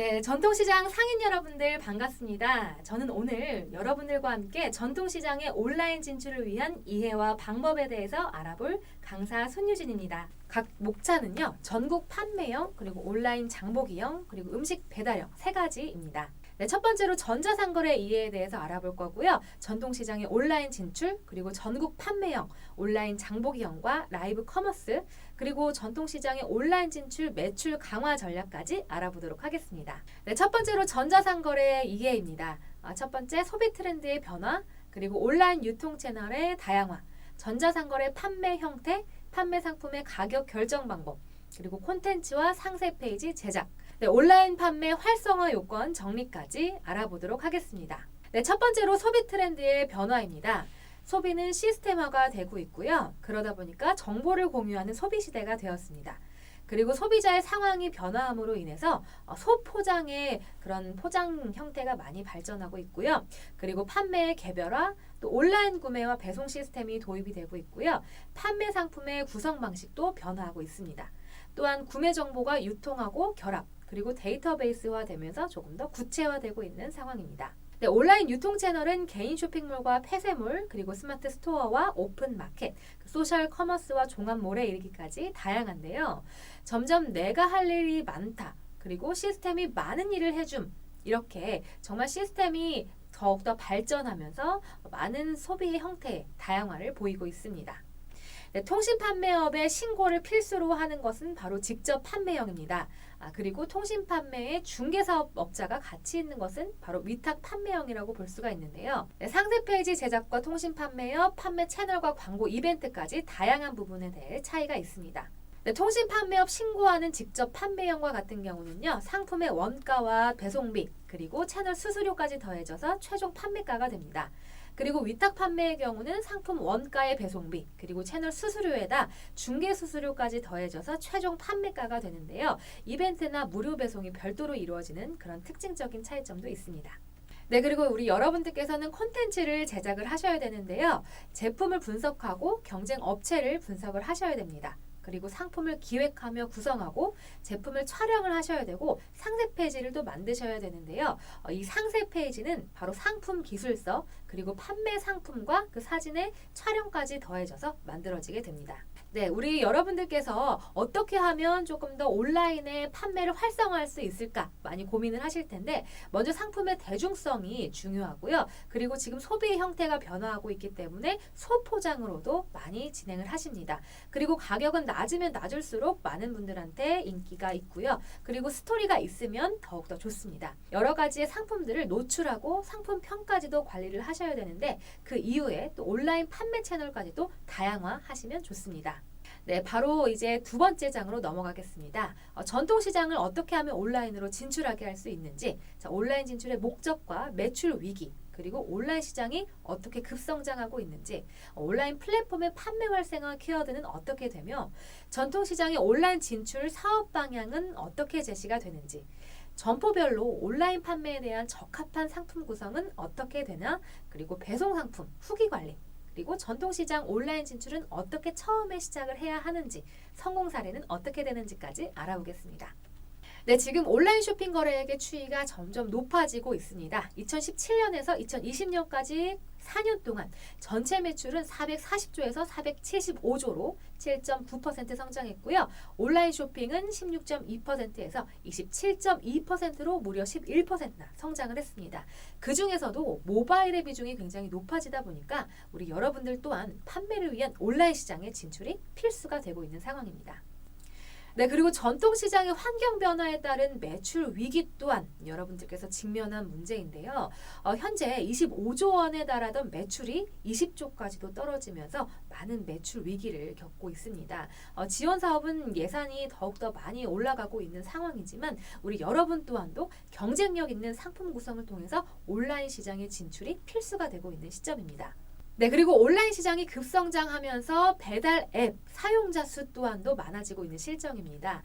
네, 전통시장 상인 여러분들 반갑습니다. 저는 오늘 여러분들과 함께 전통시장의 온라인 진출을 위한 이해와 방법에 대해서 알아볼 강사 손유진입니다. 각 목차는요, 전국 판매형, 그리고 온라인 장보기형, 그리고 음식 배달형 세 가지입니다. 네, 첫 번째로 전자상거래 이해에 대해서 알아볼 거고요. 전통시장의 온라인 진출, 그리고 전국 판매형, 온라인 장보기형과 라이브 커머스, 그리고 전통시장의 온라인 진출 매출 강화 전략까지 알아보도록 하겠습니다. 네, 첫 번째로 전자상거래 이해입니다. 첫 번째 소비 트렌드의 변화, 그리고 온라인 유통 채널의 다양화, 전자상거래 판매 형태, 판매 상품의 가격 결정 방법, 그리고 콘텐츠와 상세 페이지 제작, 네, 온라인 판매 활성화 요건 정리까지 알아보도록 하겠습니다. 네, 첫 번째로 소비 트렌드의 변화입니다. 소비는 시스템화가 되고 있고요. 그러다 보니까 정보를 공유하는 소비 시대가 되었습니다. 그리고 소비자의 상황이 변화함으로 인해서 소포장의 그런 포장 형태가 많이 발전하고 있고요. 그리고 판매의 개별화, 또 온라인 구매와 배송 시스템이 도입이 되고 있고요. 판매 상품의 구성 방식도 변화하고 있습니다. 또한 구매 정보가 유통하고 결합, 그리고 데이터베이스화 되면서 조금 더 구체화되고 있는 상황입니다. 네, 온라인 유통 채널은 개인 쇼핑몰과 폐쇄몰, 그리고 스마트 스토어와 오픈 마켓, 소셜 커머스와 종합몰에 이르기까지 다양한데요. 점점 내가 할 일이 많다, 그리고 시스템이 많은 일을 해줌, 이렇게 정말 시스템이 더욱더 발전하면서 많은 소비의 형태의 다양화를 보이고 있습니다. 네, 통신 판매업의 신고를 필수로 하는 것은 바로 직접 판매형입니다. 그리고 통신 판매의 중개사업업자가 같이 있는 것은 바로 위탁 판매형이라고 볼 수가 있는데요. 네, 상세 페이지 제작과 통신 판매업, 판매 채널과 광고 이벤트까지 다양한 부분에 대해 차이가 있습니다. 네, 통신 판매업 신고하는 직접 판매형과 같은 경우는요, 상품의 원가와 배송비, 그리고 채널 수수료까지 더해져서 최종 판매가가 됩니다. 그리고 위탁 판매의 경우는 상품 원가의 배송비, 그리고 채널 수수료에다 중개 수수료까지 더해져서 최종 판매가가 되는데요. 이벤트나 무료 배송이 별도로 이루어지는 그런 특징적인 차이점도 있습니다. 네, 그리고 우리 여러분들께서는 콘텐츠를 제작을 하셔야 되는데요. 제품을 분석하고 경쟁 업체를 분석을 하셔야 됩니다. 그리고 상품을 기획하며 구성하고 제품을 촬영을 하셔야 되고 상세 페이지를 또 만드셔야 되는데요. 이 상세 페이지는 바로 상품 기술서, 그리고 판매 상품과 그 사진의 촬영까지 더해져서 만들어지게 됩니다. 네, 우리 여러분들께서 어떻게 하면 조금 더 온라인에 판매를 활성화할 수 있을까 많이 고민을 하실 텐데, 먼저 상품의 대중성이 중요하고요. 그리고 지금 소비의 형태가 변화하고 있기 때문에 소포장으로도 많이 진행을 하십니다. 그리고 가격은 낮으면 낮을수록 많은 분들한테 인기가 있고요. 그리고 스토리가 있으면 더욱더 좋습니다. 여러 가지의 상품들을 노출하고 상품 평까지도 관리를 하셔야 되는데, 그 이후에 또 온라인 판매 채널까지도 다양화하시면 좋습니다. 네, 바로 이제 두 번째 장으로 넘어가겠습니다. 전통시장을 어떻게 하면 온라인으로 진출하게 할 수 있는지, 온라인 진출의 목적과 매출 위기, 그리고 온라인 시장이 어떻게 급성장하고 있는지, 온라인 플랫폼의 판매 활성화 키워드는 어떻게 되며, 전통시장의 온라인 진출 사업 방향은 어떻게 제시가 되는지, 점포별로 온라인 판매에 대한 적합한 상품 구성은 어떻게 되나, 그리고 배송 상품, 후기 관리, 그리고 전통시장 온라인 진출은 어떻게 처음에 시작을 해야 하는지, 성공 사례는 어떻게 되는지까지 알아보겠습니다. 네, 지금 온라인 쇼핑 거래액의 추이가 점점 높아지고 있습니다. 2017년에서 2020년까지 4년 동안 전체 매출은 440조에서 475조로 7.9% 성장했고요. 온라인 쇼핑은 16.2%에서 27.2%로 무려 11%나 성장을 했습니다. 그 중에서도 모바일의 비중이 굉장히 높아지다 보니까 우리 여러분들 또한 판매를 위한 온라인 시장의 진출이 필수가 되고 있는 상황입니다. 네, 그리고 전통시장의 환경 변화에 따른 매출 위기 또한 여러분들께서 직면한 문제인데요. 현재 25조 원에 달하던 매출이 20조까지도 떨어지면서 많은 매출 위기를 겪고 있습니다. 지원 사업은 예산이 더욱더 많이 올라가고 있는 상황이지만 우리 여러분 또한도 경쟁력 있는 상품 구성을 통해서 온라인 시장의 진출이 필수가 되고 있는 시점입니다. 네, 그리고 온라인 시장이 급성장하면서 배달 앱 사용자 수 또한도 많아지고 있는 실정입니다.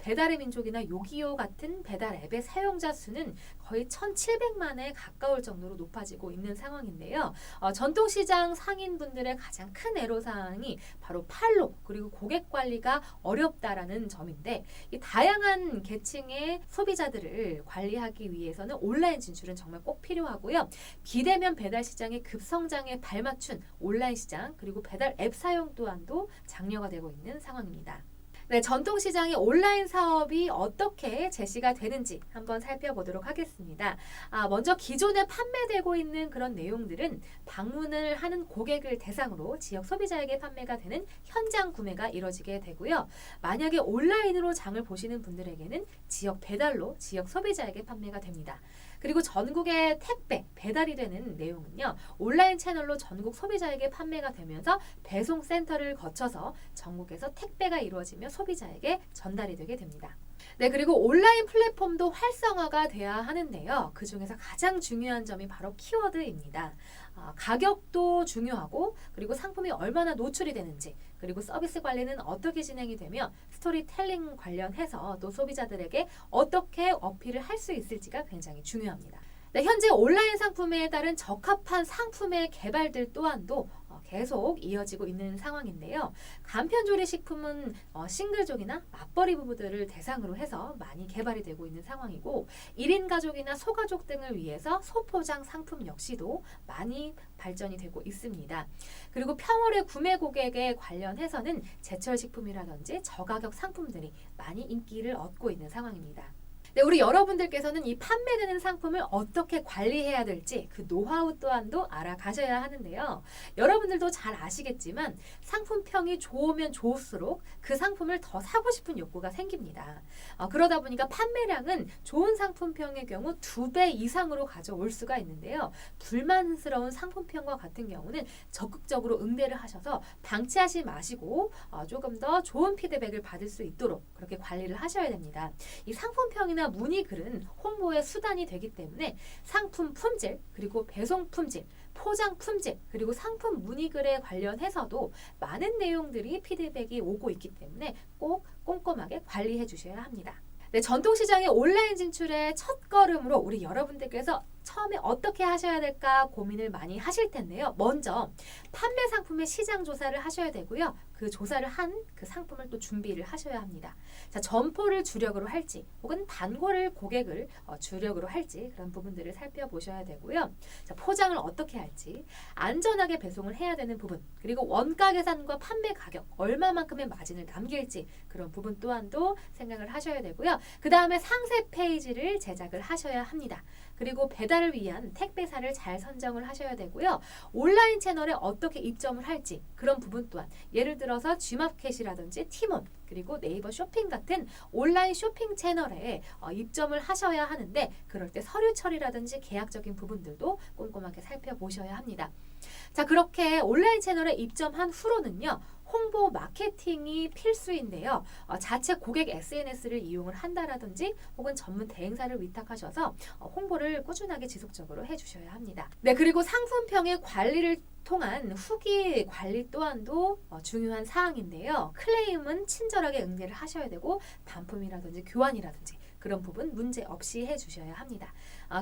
배달의 민족이나 요기요 같은 배달 앱의 사용자 수는 거의 1,700만에 가까울 정도로 높아지고 있는 상황인데요. 전통시장 상인분들의 가장 큰 애로사항이 바로 판로 그리고 고객 관리가 어렵다라는 점인데, 이 다양한 계층의 소비자들을 관리하기 위해서는 온라인 진출은 정말 꼭 필요하고요. 비대면 배달 시장의 급성장에 발맞춘 온라인 시장 그리고 배달 앱 사용 또한도 장려가 되고 있는 상황입니다. 네, 전통시장의 온라인 사업이 어떻게 제시가 되는지 한번 살펴보도록 하겠습니다. 먼저 기존에 판매되고 있는 그런 내용들은 방문을 하는 고객을 대상으로 지역 소비자에게 판매가 되는 현장 구매가 이루어지게 되고요. 만약에 온라인으로 장을 보시는 분들에게는 지역 배달로 지역 소비자에게 판매가 됩니다. 그리고 전국의 택배, 배달이 되는 내용은요, 온라인 채널로 전국 소비자에게 판매가 되면서 배송센터를 거쳐서 전국에서 택배가 이루어지며 소비자에게 전달이 되게 됩니다. 네, 그리고 온라인 플랫폼도 활성화가 돼야 하는데요. 그 중에서 가장 중요한 점이 바로 키워드입니다. 가격도 중요하고, 그리고 상품이 얼마나 노출이 되는지, 그리고 서비스 관리는 어떻게 진행이 되며 스토리텔링 관련해서 또 소비자들에게 어떻게 어필을 할 수 있을지가 굉장히 중요합니다. 네, 현재 온라인 상품에 따른 적합한 상품의 개발들 또한도 계속 이어지고 있는 상황인데요. 간편조리 식품은 싱글족이나 맞벌이 부부들을 대상으로 해서 많이 개발이 되고 있는 상황이고, 1인 가족이나 소가족 등을 위해서 소포장 상품 역시도 많이 발전이 되고 있습니다. 그리고 평월의 구매 고객에 관련해서는 제철 식품이라든지 저가격 상품들이 많이 인기를 얻고 있는 상황입니다. 네, 우리 여러분들께서는 이 판매되는 상품을 어떻게 관리해야 될지 그 노하우 또한도 알아가셔야 하는데요. 여러분들도 잘 아시겠지만 상품평이 좋으면 좋을수록 그 상품을 더 사고 싶은 욕구가 생깁니다. 그러다 보니까 판매량은 좋은 상품평의 경우 2배 이상으로 가져올 수가 있는데요. 불만스러운 상품평과 같은 경우는 적극적으로 응대를 하셔서 방치하지 마시고 조금 더 좋은 피드백을 받을 수 있도록 그렇게 관리를 하셔야 됩니다. 이 상품평이나 문의글은 홍보의 수단이 되기 때문에 상품 품질, 그리고 배송 품질, 포장 품질, 그리고 상품 문의글에 관련해서도 많은 내용들이 피드백이 오고 있기 때문에 꼭 꼼꼼하게 관리해 주셔야 합니다. 네, 전통시장의 온라인 진출의 첫걸음으로 우리 여러분들께서 처음에 어떻게 하셔야 될까 고민을 많이 하실 텐데요. 먼저 판매 상품의 시장 조사를 하셔야 되고요. 그 조사를 한 그 상품을 또 준비를 하셔야 합니다. 자, 점포를 주력으로 할지 혹은 단골을 고객을 주력으로 할지 그런 부분들을 살펴보셔야 되고요. 자, 포장을 어떻게 할지, 안전하게 배송을 해야 되는 부분, 그리고 원가 계산과 판매 가격 얼마만큼의 마진을 남길지 그런 부분 또한도 생각을 하셔야 되고요. 그 다음에 상세 페이지를 제작을 하셔야 합니다. 그리고 배달을 위한 택배사를 잘 선정을 하셔야 되고요. 온라인 채널에 어떻게 입점을 할지 그런 부분 또한, 예를 들어서 G마켓이라든지 티몬, 그리고 네이버 쇼핑 같은 온라인 쇼핑 채널에 입점을 하셔야 하는데, 그럴 때 서류 처리라든지 계약적인 부분들도 꼼꼼하게 살펴보셔야 합니다. 자, 그렇게 온라인 채널에 입점한 후로는요, 홍보 마케팅이 필수인데요. 자체 고객 SNS를 이용을 한다라든지 혹은 전문 대행사를 위탁하셔서 홍보를 꾸준하게 지속적으로 해주셔야 합니다. 네, 그리고 상품평의 관리를 통한 후기 관리 또한도 중요한 사항인데요. 클레임은 친절하게 응대를 하셔야 되고, 반품이라든지 교환이라든지 그런 부분 문제 없이 해주셔야 합니다.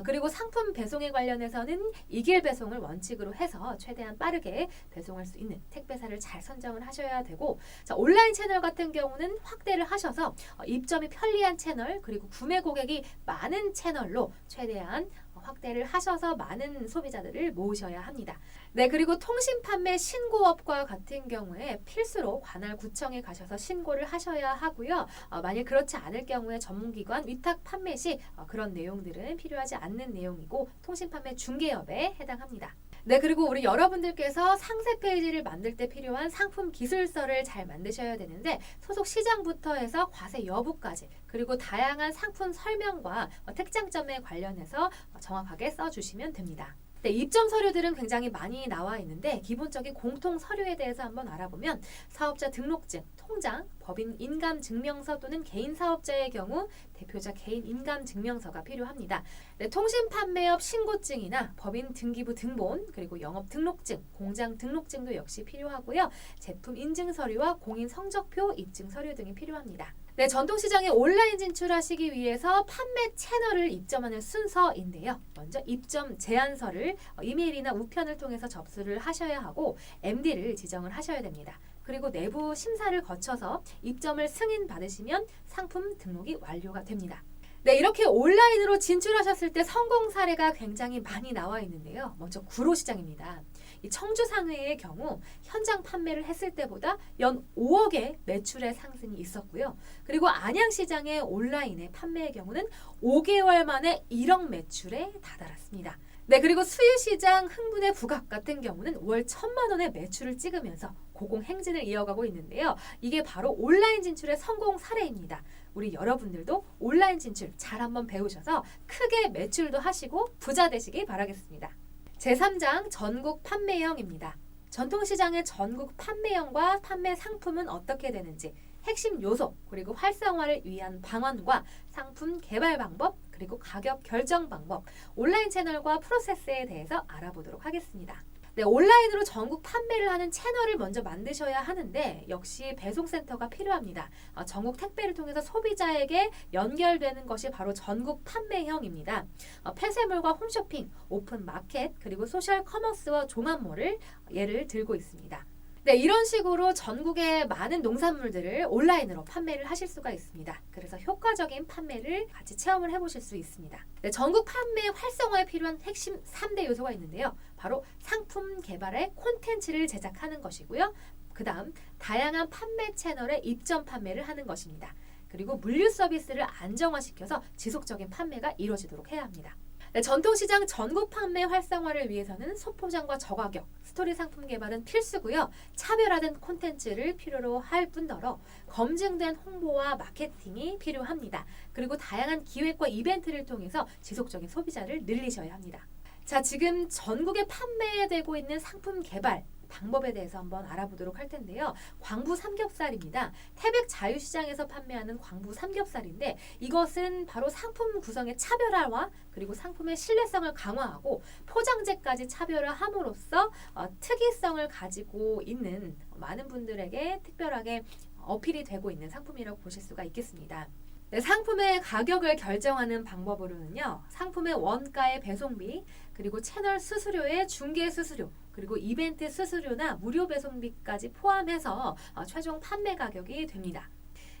그리고 상품 배송에 관련해서는 이길 배송을 원칙으로 해서 최대한 빠르게 배송할 수 있는 택배사를 잘 선정을 하셔야 되고, 자, 온라인 채널 같은 경우는 확대를 하셔서 입점이 편리한 채널, 그리고 구매 고객이 많은 채널로 최대한 확대를 하셔서 많은 소비자들을 모으셔야 합니다. 네, 그리고 통신 판매 신고업과 같은 경우에 필수로 관할 구청에 가셔서 신고를 하셔야 하고요. 만약 그렇지 않을 경우에 전문기관 위탁 판매 시 그런 내용들은 필요하지 않는 내용이고 통신 판매 중개업에 해당합니다. 네, 그리고 우리 여러분들께서 상세 페이지를 만들 때 필요한 상품 기술서를 잘 만드셔야 되는데, 소속 시장부터 해서 과세 여부까지, 그리고 다양한 상품 설명과 특장점에 관련해서 정확하게 써주시면 됩니다. 네, 입점 서류들은 굉장히 많이 나와 있는데, 기본적인 공통 서류에 대해서 한번 알아보면 사업자 등록증, 통장, 법인 인감 증명서 또는 개인 사업자의 경우 대표자 개인 인감 증명서가 필요합니다. 네, 통신 판매업 신고증이나 법인 등기부 등본, 그리고 영업 등록증, 공장 등록증도 역시 필요하고요. 제품 인증 서류와 공인 성적표 입증 서류 등이 필요합니다. 네, 전통시장에 온라인 진출하시기 위해서 판매 채널을 입점하는 순서인데요. 먼저 입점 제안서를 이메일이나 우편을 통해서 접수를 하셔야 하고 MD를 지정을 하셔야 됩니다. 그리고 내부 심사를 거쳐서 입점을 승인받으시면 상품 등록이 완료가 됩니다. 네, 이렇게 온라인으로 진출하셨을 때 성공 사례가 굉장히 많이 나와 있는데요. 먼저 구로시장입니다. 이 청주상회의 경우 현장 판매를 했을 때보다 연 5억의 매출의 상승이 있었고요. 그리고 안양시장의 온라인의 판매의 경우는 5개월 만에 1억 매출에 다다랐습니다. 네, 그리고 수유시장 흥분의 부각 같은 경우는 월 1,000만 원의 매출을 찍으면서 고공행진을 이어가고 있는데요. 이게 바로 온라인 진출의 성공 사례입니다. 우리 여러분들도 온라인 진출 잘 한번 배우셔서 크게 매출도 하시고 부자 되시기 바라겠습니다. 제3장 전국 판매형입니다. 전통시장의 전국 판매형과 판매 상품은 어떻게 되는지, 핵심 요소, 그리고 활성화를 위한 방안과 상품 개발 방법, 그리고 가격 결정 방법, 온라인 채널과 프로세스에 대해서 알아보도록 하겠습니다. 네, 온라인으로 전국 판매를 하는 채널을 먼저 만드셔야 하는데 역시 배송센터가 필요합니다. 전국 택배를 통해서 소비자에게 연결되는 것이 바로 전국 판매형입니다. 폐쇄몰과 홈쇼핑, 오픈마켓, 그리고 소셜 커머스와 종합몰을 예를 들고 있습니다. 네, 이런 식으로 전국의 많은 농산물들을 온라인으로 판매를 하실 수가 있습니다. 그래서 효과적인 판매를 같이 체험을 해보실 수 있습니다. 네, 전국 판매 활성화에 필요한 핵심 3대 요소가 있는데요. 바로 상품 개발에 콘텐츠를 제작하는 것이고요. 그 다음 다양한 판매 채널에 입점 판매를 하는 것입니다. 그리고 물류 서비스를 안정화시켜서 지속적인 판매가 이루어지도록 해야 합니다. 네, 전통시장 전국 판매 활성화를 위해서는 소포장과 저가격, 스토리 상품 개발은 필수고요. 차별화된 콘텐츠를 필요로 할 뿐더러 검증된 홍보와 마케팅이 필요합니다. 그리고 다양한 기획과 이벤트를 통해서 지속적인 소비자를 늘리셔야 합니다. 자, 지금 전국에 판매되고 있는 상품 개발 방법에 대해서 한번 알아보도록 할 텐데요. 광부 삼겹살입니다. 태백 자유시장에서 판매하는 광부 삼겹살인데 이것은 바로 상품 구성의 차별화와 그리고 상품의 신뢰성을 강화하고 포장재까지 차별화함으로써 특이성을 가지고 있는 많은 분들에게 특별하게 어필이 되고 있는 상품이라고 보실 수가 있겠습니다. 네, 상품의 가격을 결정하는 방법으로는요. 상품의 원가의 배송비, 그리고 채널 수수료의 중개 수수료, 그리고 이벤트 수수료나 무료 배송비까지 포함해서 최종 판매 가격이 됩니다.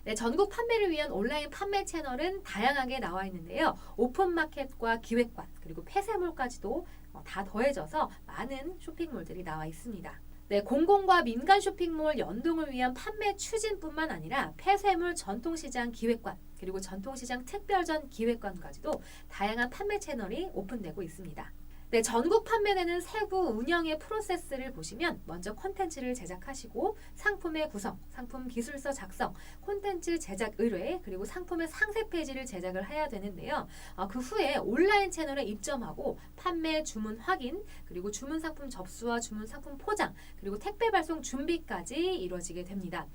네, 전국 판매를 위한 온라인 판매 채널은 다양하게 나와 있는데요. 오픈마켓과 기획관, 그리고 폐쇄몰까지도 다 더해져서 많은 쇼핑몰들이 나와 있습니다. 네, 공공과 민간 쇼핑몰 연동을 위한 판매 추진뿐만 아니라 폐쇄물 전통시장 기획관, 그리고 전통시장 특별전 기획관까지도 다양한 판매 채널이 오픈되고 있습니다. 네, 전국 판매되는 세부 운영의 프로세스를 보시면 먼저 콘텐츠를 제작하시고 상품의 구성, 상품 기술서 작성, 콘텐츠 제작 의뢰, 그리고 상품의 상세 페이지를 제작을 해야 되는데요. 그 후에 온라인 채널에 입점하고 판매 주문 확인, 그리고 주문 상품 접수와 주문 상품 포장, 그리고 택배 발송 준비까지 이루어지게 됩니다.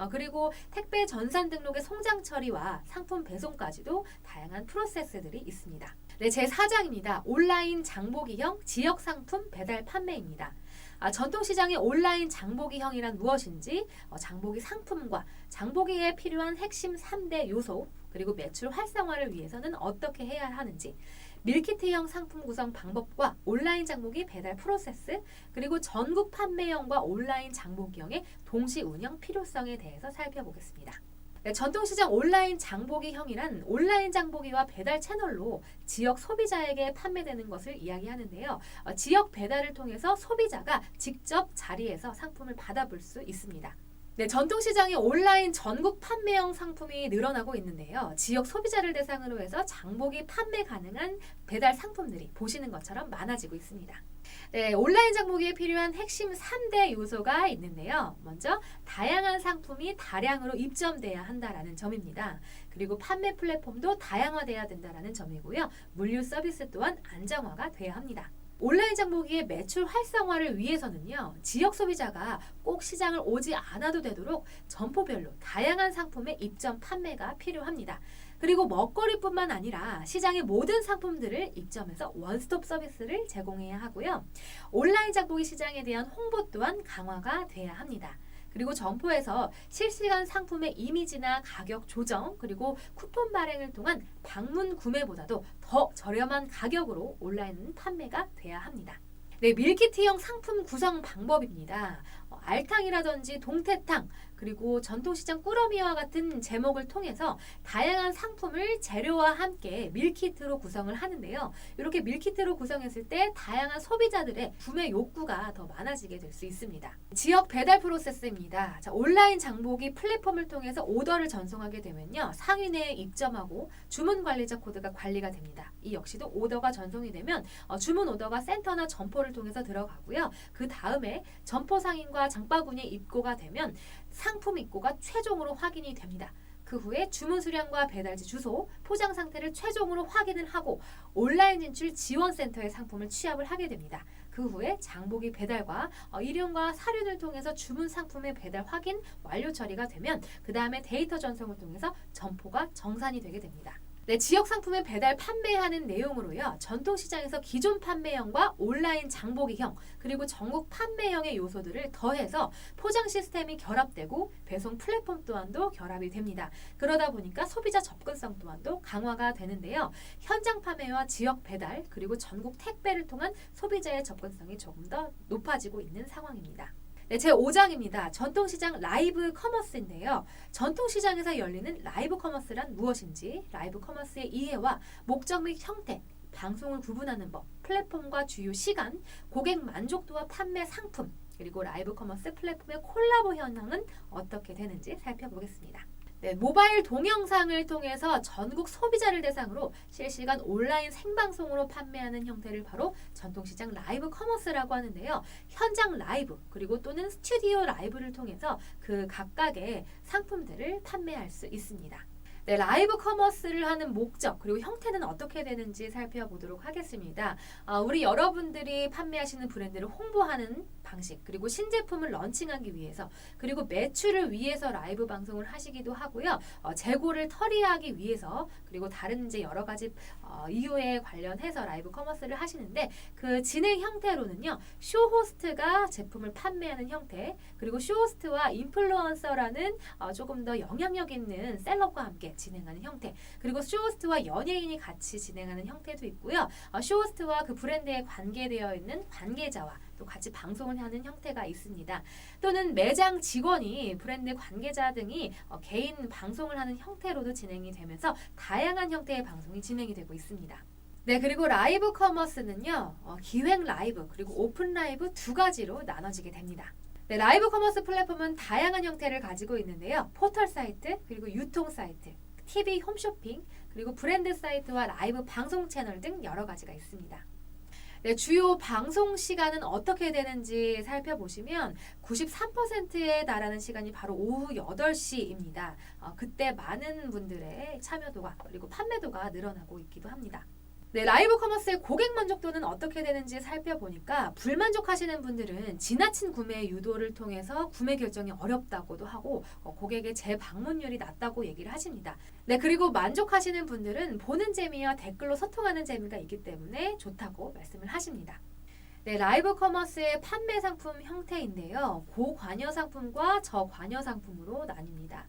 그리고 택배 전산 등록의 송장 처리와 상품 배송까지도 다양한 프로세스들이 있습니다. 네, 제4장입니다. 온라인 장보기형 지역 상품 배달 판매입니다. 전통시장의 온라인 장보기형이란 무엇인지, 장보기 상품과 장보기에 필요한 핵심 3대 요소, 그리고 매출 활성화를 위해서는 어떻게 해야 하는지, 밀키트형 상품 구성 방법과 온라인 장보기 배달 프로세스, 그리고 전국 판매형과 온라인 장보기형의 동시 운영 필요성에 대해서 살펴보겠습니다. 네, 전통시장 온라인 장보기형이란 온라인 장보기와 배달 채널로 지역 소비자에게 판매되는 것을 이야기하는데요. 지역 배달을 통해서 소비자가 직접 자리에서 상품을 받아볼 수 있습니다. 네, 전통시장의 온라인 전국 판매형 상품이 늘어나고 있는데요. 지역 소비자를 대상으로 해서 장보기 판매 가능한 배달 상품들이 보시는 것처럼 많아지고 있습니다. 네, 온라인 장보기에 필요한 핵심 3대 요소가 있는데요. 먼저 다양한 상품이 다량으로 입점돼야 한다라는 점입니다. 그리고 판매 플랫폼도 다양화돼야 된다라는 점이고요. 물류 서비스 또한 안정화가 돼야 합니다. 온라인 장보기의 매출 활성화를 위해서는요. 지역 소비자가 꼭 시장을 오지 않아도 되도록 점포별로 다양한 상품의 입점 판매가 필요합니다. 그리고 먹거리뿐만 아니라 시장의 모든 상품들을 입점해서 원스톱 서비스를 제공해야 하고요. 온라인 장보기 시장에 대한 홍보 또한 강화가 돼야 합니다. 그리고 점포에서 실시간 상품의 이미지나 가격 조정, 그리고 쿠폰 발행을 통한 방문 구매보다도 더 저렴한 가격으로 온라인 판매가 돼야 합니다. 네, 밀키트형 상품 구성 방법입니다. 알탕이라든지 동태탕, 그리고 전통시장 꾸러미와 같은 제목을 통해서 다양한 상품을 재료와 함께 밀키트로 구성을 하는데요. 이렇게 밀키트로 구성했을 때 다양한 소비자들의 구매 욕구가 더 많아지게 될 수 있습니다. 지역 배달 프로세스입니다. 자, 온라인 장보기 플랫폼을 통해서 오더를 전송하게 되면요, 상위 내에 입점하고 주문 관리자 코드가 관리가 됩니다. 이 역시도 오더가 전송이 되면 주문 오더가 센터나 점포를 통해서 들어가고요. 그 다음에 점포 상인과 장바구니에 입고가 되면 상품 입고가 최종으로 확인이 됩니다. 그 후에 주문 수량과 배달지 주소, 포장 상태를 최종으로 확인을 하고 온라인 진출 지원센터에 상품을 취합을 하게 됩니다. 그 후에 장보기 배달과 일용과 사륜을 통해서 주문 상품의 배달 확인 완료 처리가 되면 그 다음에 데이터 전송을 통해서 점포가 정산이 되게 됩니다. 네, 지역 상품의 배달 판매하는 내용으로요, 전통시장에서 기존 판매형과 온라인 장보기형, 그리고 전국 판매형의 요소들을 더해서 포장 시스템이 결합되고 배송 플랫폼 또한도 결합이 됩니다. 그러다 보니까 소비자 접근성 또한도 강화가 되는데요. 현장 판매와 지역 배달, 그리고 전국 택배를 통한 소비자의 접근성이 조금 더 높아지고 있는 상황입니다. 네, 제5장입니다. 전통시장 라이브 커머스인데요. 전통시장에서 열리는 라이브 커머스란 무엇인지, 라이브 커머스의 이해와 목적 및 형태, 방송을 구분하는 법, 플랫폼과 주요 시간, 고객 만족도와 판매 상품, 그리고 라이브 커머스 플랫폼의 콜라보 현황은 어떻게 되는지 살펴보겠습니다. 네, 모바일 동영상을 통해서 전국 소비자를 대상으로 실시간 온라인 생방송으로 판매하는 형태를 바로 전통시장 라이브 커머스라고 하는데요. 현장 라이브 그리고 또는 스튜디오 라이브를 통해서 그 각각의 상품들을 판매할 수 있습니다. 네, 라이브 커머스를 하는 목적 그리고 형태는 어떻게 되는지 살펴보도록 하겠습니다. 우리 여러분들이 판매하시는 브랜드를 홍보하는 방식, 그리고 신제품을 런칭하기 위해서, 그리고 매출을 위해서 라이브 방송을 하시기도 하고요. 재고를 처리하기 위해서, 그리고 다른 이제 여러 가지 이유에 관련해서 라이브 커머스를 하시는데, 그 진행 형태로는요, 쇼호스트가 제품을 판매하는 형태, 그리고 쇼호스트와 인플루언서라는 조금 더 영향력 있는 셀럽과 함께 진행하는 형태, 그리고 쇼호스트와 연예인이 같이 진행하는 형태도 있고요. 쇼호스트와 그 브랜드에 관계되어 있는 관계자와 또 같이 방송을 하는 형태가 있습니다. 또는 매장 직원이 브랜드 관계자 등이 개인 방송을 하는 형태로도 진행이 되면서 다양한 형태의 방송이 진행이 되고 있습니다. 네, 그리고 라이브 커머스는요, 기획 라이브 그리고 오픈 라이브 두 가지로 나눠지게 됩니다. 네, 라이브 커머스 플랫폼은 다양한 형태를 가지고 있는데요. 포털 사이트, 그리고 유통 사이트, TV 홈쇼핑, 그리고 브랜드 사이트와 라이브 방송 채널 등 여러 가지가 있습니다. 네, 주요 방송 시간은 어떻게 되는지 살펴보시면 93%에 달하는 시간이 바로 오후 8시입니다. 그때 많은 분들의 참여도가 그리고 판매도가 늘어나고 있기도 합니다. 네, 라이브 커머스의 고객 만족도는 어떻게 되는지 살펴보니까 불만족하시는 분들은 지나친 구매 유도를 통해서 구매 결정이 어렵다고도 하고 고객의 재방문율이 낮다고 얘기를 하십니다. 네, 그리고 만족하시는 분들은 보는 재미와 댓글로 소통하는 재미가 있기 때문에 좋다고 말씀을 하십니다. 네, 라이브 커머스의 판매 상품 형태인데요. 고관여 상품과 저관여 상품으로 나뉩니다.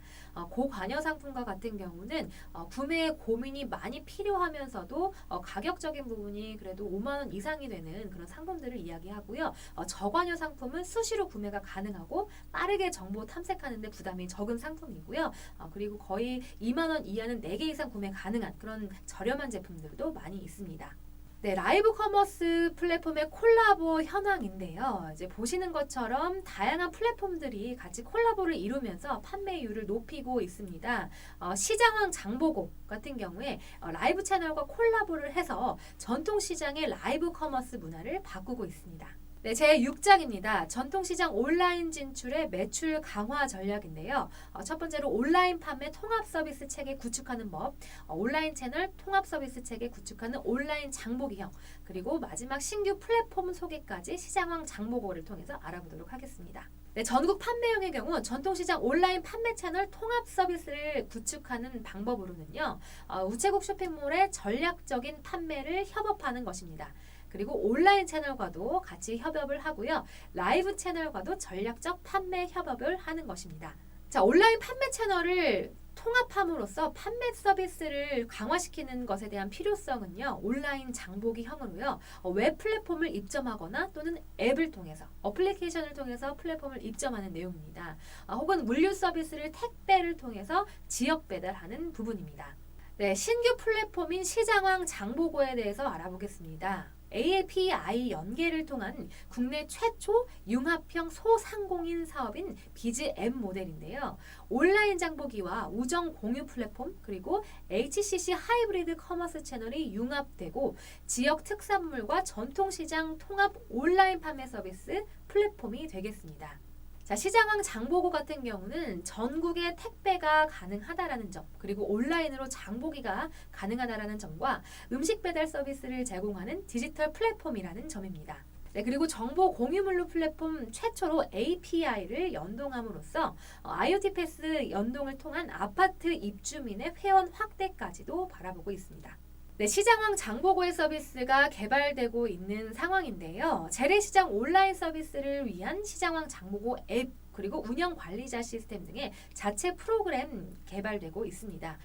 고관여 상품과 같은 경우는 구매에 고민이 많이 필요하면서도 가격적인 부분이 그래도 5만 원 이상이 되는 그런 상품들을 이야기하고요. 저관여 상품은 수시로 구매가 가능하고 빠르게 정보 탐색하는 데 부담이 적은 상품이고요. 그리고 거의 2만 원 이하는 4개 이상 구매 가능한 그런 저렴한 제품들도 많이 있습니다. 네, 라이브 커머스 플랫폼의 콜라보 현황인데요. 이제 보시는 것처럼 다양한 플랫폼들이 같이 콜라보를 이루면서 판매율을 높이고 있습니다. 시장왕 장보고 같은 경우에 라이브 채널과 콜라보를 해서 전통시장의 라이브 커머스 문화를 바꾸고 있습니다. 네, 제6장입니다. 전통시장 온라인 진출의 매출 강화 전략인데요. 첫 번째로 온라인 판매 통합 서비스 체계 구축하는 법, 온라인 채널 통합 서비스 체계 구축하는 온라인 장보기형, 그리고 마지막 신규 플랫폼 소개까지 시장왕 장보고를 통해서 알아보도록 하겠습니다. 네, 전국 판매형의 경우 전통시장 온라인 판매 채널 통합 서비스를 구축하는 방법으로는요, 우체국 쇼핑몰의 전략적인 판매를 협업하는 것입니다. 그리고 온라인 채널과도 같이 협업을 하고요. 라이브 채널과도 전략적 판매 협업을 하는 것입니다. 자, 온라인 판매 채널을 통합함으로써 판매 서비스를 강화시키는 것에 대한 필요성은요. 온라인 장보기형으로요. 웹 플랫폼을 입점하거나 또는 앱을 통해서 어플리케이션을 통해서 플랫폼을 입점하는 내용입니다. 혹은 물류 서비스를 택배를 통해서 지역 배달하는 부분입니다. 네, 신규 플랫폼인 시장왕 장보고에 대해서 알아보겠습니다. API 연계를 통한 국내 최초 융합형 소상공인 사업인 비즈 앱 모델인데요. 온라인 장보기와 우정 공유 플랫폼 그리고 HCC 하이브리드 커머스 채널이 융합되고 지역 특산물과 전통시장 통합 온라인 판매 서비스 플랫폼이 되겠습니다. 자, 시장왕 장보고 같은 경우는 전국에 택배가 가능하다라는 점, 그리고 온라인으로 장보기가 가능하다라는 점과 음식 배달 서비스를 제공하는 디지털 플랫폼이라는 점입니다. 네, 그리고 정보 공유물류 플랫폼 최초로 API를 연동함으로써 IoT 패스 연동을 통한 아파트 입주민의 회원 확대까지도 바라보고 있습니다. 네, 시장왕 장보고의 서비스가 개발되고 있는 상황인데요. 재래시장 온라인 서비스를 위한 시장왕 장보고 앱 그리고 운영관리자 시스템 등의 자체 프로그램 개발되고 있습니다.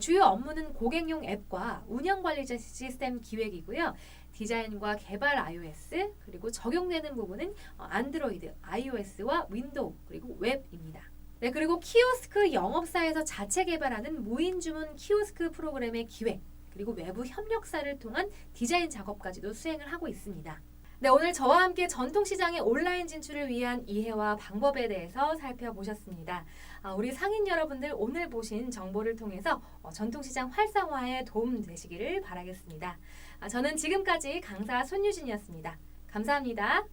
주요 업무는 고객용 앱과 운영관리자 시스템 기획이고요. 디자인과 개발 iOS 그리고 적용되는 부분은 안드로이드, iOS와 윈도우 그리고 웹입니다. 네, 그리고 키오스크 영업사에서 자체 개발하는 무인 주문 키오스크 프로그램의 기획 그리고 외부 협력사를 통한 디자인 작업까지도 수행을 하고 있습니다. 네, 오늘 저와 함께 전통시장의 온라인 진출을 위한 이해와 방법에 대해서 살펴보셨습니다. 우리 상인 여러분들 오늘 보신 정보를 통해서 전통시장 활성화에 도움 되시기를 바라겠습니다. 저는 지금까지 강사 손유진이었습니다. 감사합니다.